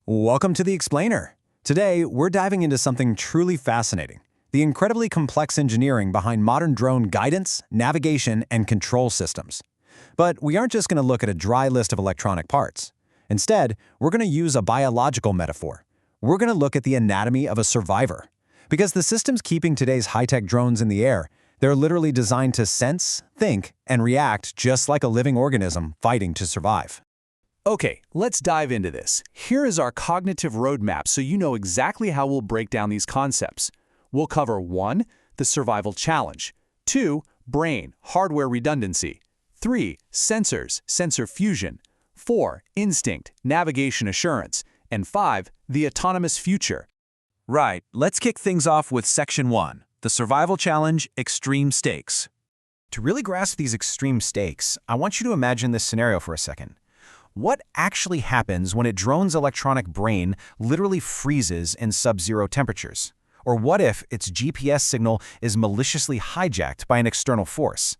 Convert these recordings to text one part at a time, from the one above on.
Welcome to The Explainer. Today, we're diving into something truly fascinating, the incredibly complex engineering behind modern drone guidance, navigation, and control systems. But we aren't just going to look at a dry list of electronic parts. Instead, we're going to use a biological metaphor. We're going to look at the anatomy of a survivor. Because the systems keeping today's high-tech drones in the air, they're literally designed to sense, think, and react just like a living organism fighting to survive. Okay, let's dive into this. Here is our cognitive roadmap so you know exactly how we'll break down these concepts. We'll cover 1. The survival challenge, 2. Brain, hardware redundancy, 3. Sensors, sensor fusion, 4. Instinct, navigation assurance, and 5. The autonomous future. Right, let's kick things off with Section 1, the survival challenge, extreme stakes. To really grasp these extreme stakes, I want you to imagine this scenario for a second. What actually happens when a drone's electronic brain literally freezes in sub-zero temperatures? Or what if its GPS signal is maliciously hijacked by an external force?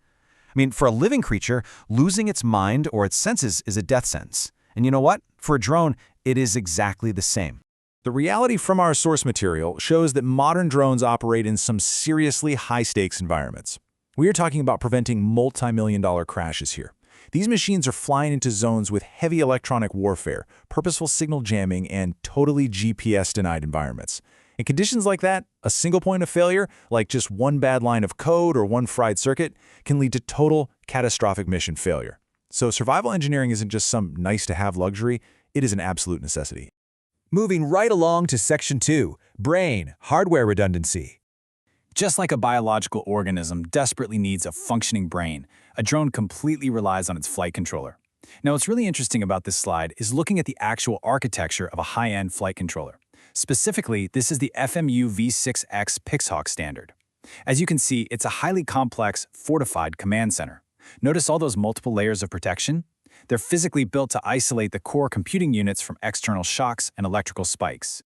For a living creature, losing its mind or its senses is a death sentence. And you know what? For a drone, it is exactly the same. The reality from our source material shows that modern drones operate in some seriously high-stakes environments. We are talking about preventing multi-million-dollar crashes here. These machines are flying into zones with heavy electronic warfare, purposeful signal jamming, and totally GPS-denied environments. In conditions like that, a single point of failure, like just one bad line of code or one fried circuit, can lead to total, catastrophic mission failure. So survival engineering isn't just some nice-to-have luxury, it is an absolute necessity. Moving right along to Section 2, Brain, Hardware Redundancy. Just like a biological organism desperately needs a functioning brain, a drone completely relies on its flight controller. Now, what's really interesting about this slide is looking at the actual architecture of a high-end flight controller. Specifically, this is the FMU V6X Pixhawk standard. As you can see, it's a highly complex, fortified command center. Notice all those multiple layers of protection? They're physically built to isolate the core computing units from external shocks and electrical spikes.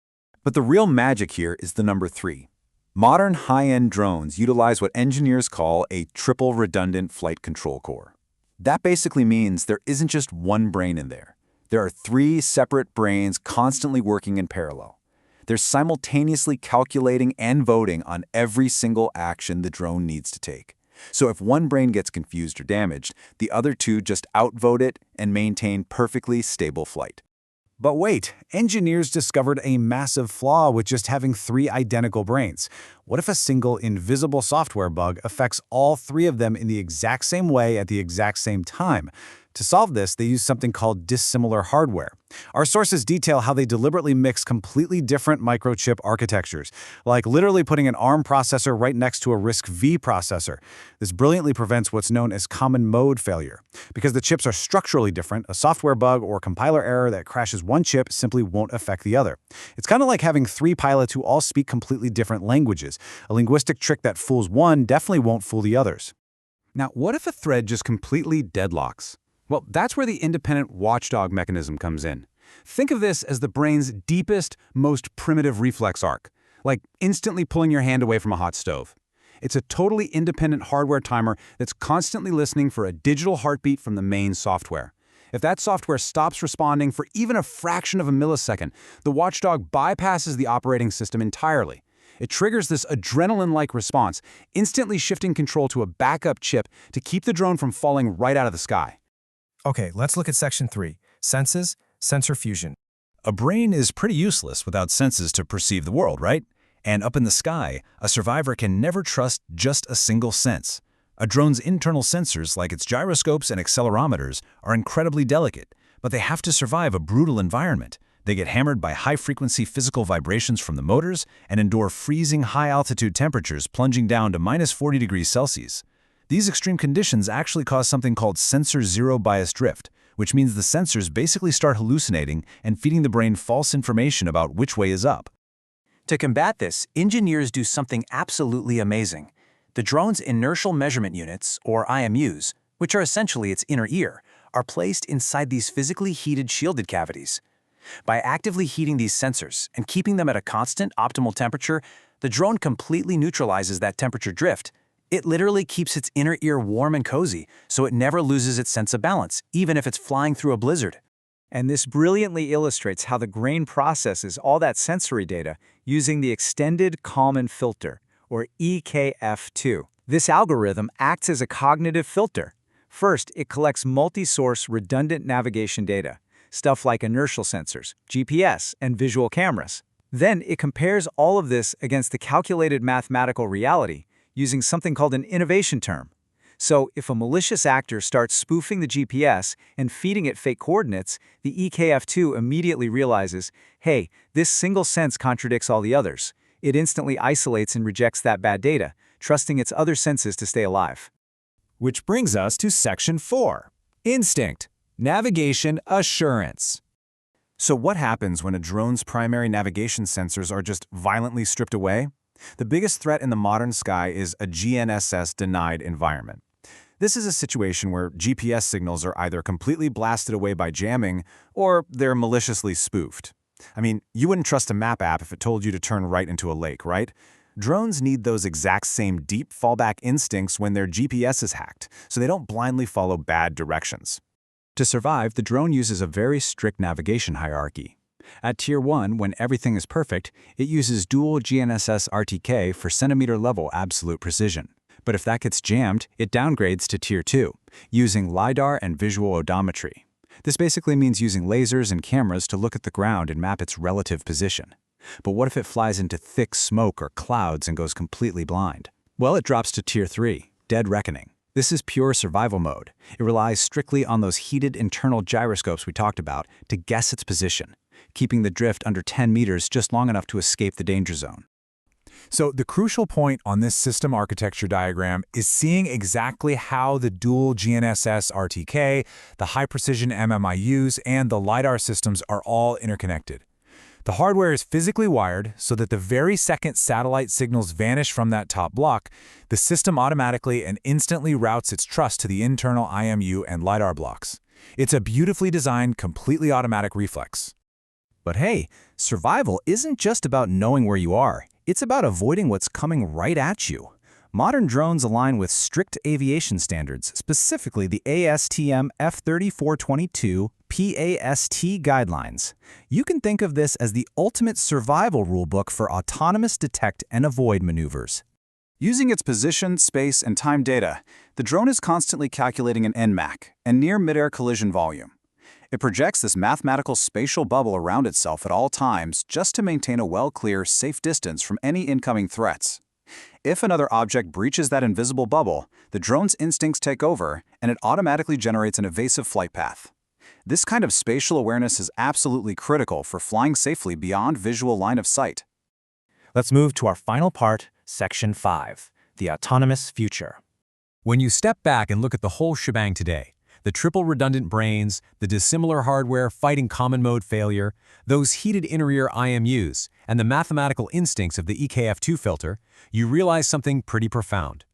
But the real magic here is the number 3. Modern high-end drones utilize what engineers call a triple redundant flight control core. That basically means there isn't just one brain in there. There are 3 separate brains constantly working in parallel. They're simultaneously calculating and voting on every single action the drone needs to take. So if one brain gets confused or damaged, the other 2 just outvote it and maintain perfectly stable flight. But wait, engineers discovered a massive flaw with just having 3 identical brains. What if a single invisible software bug affects all 3 of them in the exact same way at the exact same time? To solve this, they use something called dissimilar hardware. Our sources detail how they deliberately mix completely different microchip architectures, like literally putting an ARM processor right next to a RISC-V processor. This brilliantly prevents what's known as common mode failure. Because the chips are structurally different, a software bug or compiler error that crashes one chip simply won't affect the other. It's kind of like having 3 pilots who all speak completely different languages. A linguistic trick that fools one definitely won't fool the others. Now, what if a thread just completely deadlocks? Well, that's where the independent watchdog mechanism comes in. Think of this as the brain's deepest, most primitive reflex arc, like instantly pulling your hand away from a hot stove. It's a totally independent hardware timer that's constantly listening for a digital heartbeat from the main software. If that software stops responding for even a fraction of a millisecond, the watchdog bypasses the operating system entirely. It triggers this adrenaline-like response, instantly shifting control to a backup chip to keep the drone from falling right out of the sky. Okay, let's look at Section 3, Senses, Sensor Fusion. A brain is pretty useless without senses to perceive the world, right? And up in the sky, a survivor can never trust just a single sense. A drone's internal sensors, like its gyroscopes and accelerometers, are incredibly delicate, but they have to survive a brutal environment. They get hammered by high-frequency physical vibrations from the motors and endure freezing high-altitude temperatures plunging down to -40 degrees Celsius. These extreme conditions actually cause something called sensor zero bias drift, which means the sensors basically start hallucinating and feeding the brain false information about which way is up. To combat this, engineers do something absolutely amazing. The drone's inertial measurement units, or IMUs, which are essentially its inner ear, are placed inside these physically heated shielded cavities. By actively heating these sensors and keeping them at a constant, optimal temperature, the drone completely neutralizes that temperature drift. It literally keeps its inner ear warm and cozy, so it never loses its sense of balance, even if it's flying through a blizzard. And this brilliantly illustrates how the brain processes all that sensory data using the Extended Kalman Filter, or EKF2. This algorithm acts as a cognitive filter. First, it collects multi-source redundant navigation data, stuff like inertial sensors, GPS, and visual cameras. Then it compares all of this against the calculated mathematical reality using something called an innovation term. So if a malicious actor starts spoofing the GPS and feeding it fake coordinates, the EKF2 immediately realizes, hey, this single sense contradicts all the others. It instantly isolates and rejects that bad data, trusting its other senses to stay alive. Which brings us to Section 4. Instinct. Navigation Assurance. So what happens when a drone's primary navigation sensors are just violently stripped away? The biggest threat in the modern sky is a GNSS-denied environment. This is a situation where GPS signals are either completely blasted away by jamming or they're maliciously spoofed. I mean, you wouldn't trust a map app if it told you to turn right into a lake, right? Drones need those exact same deep fallback instincts when their GPS is hacked, so they don't blindly follow bad directions. To survive, the drone uses a very strict navigation hierarchy. At Tier 1, when everything is perfect, it uses dual GNSS RTK for centimeter-level absolute precision. But if that gets jammed, it downgrades to Tier 2, using LiDAR and visual odometry. This basically means using lasers and cameras to look at the ground and map its relative position. But what if it flies into thick smoke or clouds and goes completely blind? Well, it drops to Tier 3, Dead Reckoning. This is pure survival mode. It relies strictly on those heated internal gyroscopes we talked about to guess its position, keeping the drift under 10 meters just long enough to escape the danger zone. So the crucial point on this system architecture diagram is seeing exactly how the dual GNSS RTK, the high-precision MMIUs, and the LiDAR systems are all interconnected. The hardware is physically wired so that the very second satellite signals vanish from that top block, the system automatically and instantly routes its truss to the internal IMU and LiDAR blocks. It's a beautifully designed, completely automatic reflex. But hey, survival isn't just about knowing where you are. It's about avoiding what's coming right at you. Modern drones align with strict aviation standards, specifically the ASTM F3422 PAST guidelines. You can think of this as the ultimate survival rulebook for autonomous detect and avoid maneuvers. Using its position, space, and time data, the drone is constantly calculating an NMAC, and near mid-air collision volume. It projects this mathematical spatial bubble around itself at all times just to maintain a well-clear, safe distance from any incoming threats. If another object breaches that invisible bubble, the drone's instincts take over, and it automatically generates an evasive flight path. This kind of spatial awareness is absolutely critical for flying safely beyond visual line of sight. Let's move to our final part, Section 5, the autonomous future. When you step back and look at the whole shebang today, the triple redundant brains, the dissimilar hardware fighting common mode failure, those heated inner ear IMUs, and the mathematical instincts of the EKF2 filter, you realize something pretty profound.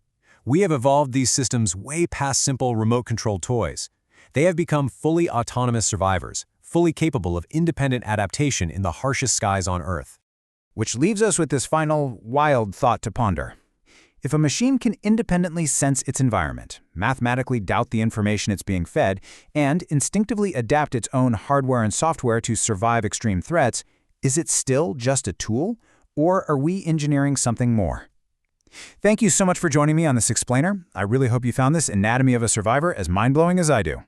We have evolved these systems way past simple remote-controlled toys. They have become fully autonomous survivors, fully capable of independent adaptation in the harshest skies on Earth. Which leaves us with this final, wild thought to ponder. If a machine can independently sense its environment, mathematically doubt the information it's being fed, and instinctively adapt its own hardware and software to survive extreme threats, is it still just a tool, or are we engineering something more? Thank you so much for joining me on this explainer. I really hope you found this Anatomy of a Survivor as mind-blowing as I do.